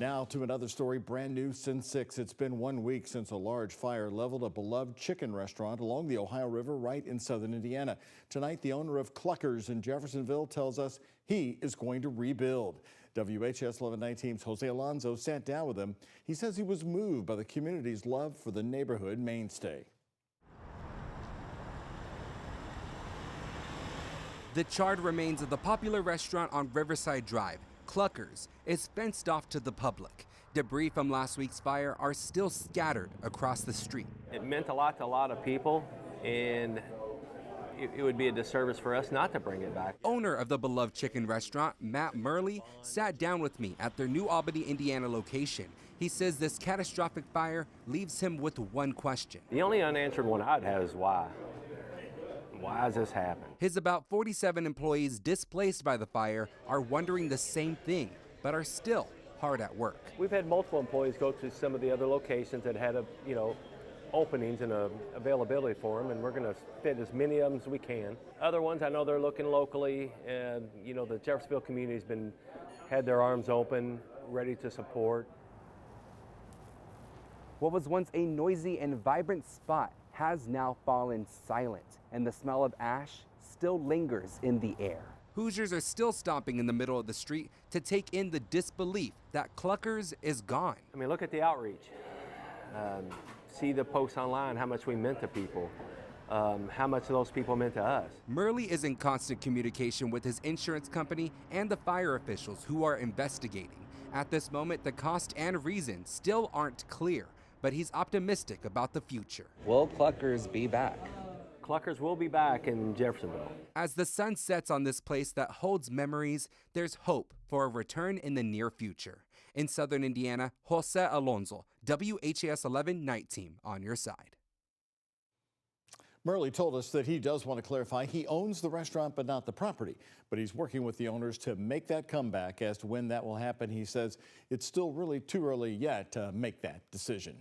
Now to another story, brand new since 6. It's been 1 week since a large fire leveled a beloved chicken restaurant along the Ohio River right in southern Indiana. Tonight, the owner of Cluckers in Jeffersonville tells us he is going to rebuild. WHS 1119's Jose Alonso sat down with him. He says he was moved by the community's love for the neighborhood mainstay. The charred remains of the popular restaurant on Riverside Drive, Cluckers, is fenced off to the public. Debris from last week's fire are still scattered across the street. It meant a lot to a lot of people, and it would be a disservice for us not to bring it back. Owner of the beloved chicken restaurant, Matt Murley, sat down with me at their New Albany, Indiana location. He says this catastrophic fire leaves him with one question. The only unanswered one I'd have is why. Why has this happened? His about 47 employees displaced by the fire are wondering the same thing, but are still hard at work. We've had multiple employees go to some of the other locations that had openings and availability for them, and we're going to fit as many of them as we can. Other ones, I know they're looking locally, and the Jeffersonville community's had their arms open, ready to support. What was once a noisy and vibrant spot has now fallen silent, and the smell of ash still lingers in the air. Hoosiers are still stomping in the middle of the street to take in the disbelief that Cluckers is gone. I mean, look at the outreach. See the posts online, how much we meant to people, how much those people meant to us. Murley is in constant communication with his insurance company and the fire officials who are investigating. At this moment, the cost and reason still aren't clear, but he's optimistic about the future. Will Cluckers be back? Cluckers will be back in Jeffersonville. As the sun sets on this place that holds memories, there's hope for a return in the near future. In southern Indiana, Jose Alonso, WHS 11 Night Team on your side. Murley told us that he does want to clarify he owns the restaurant but not the property. But he's working with the owners to make that comeback. As to when that will happen, he says it's still really too early yet to make that decision.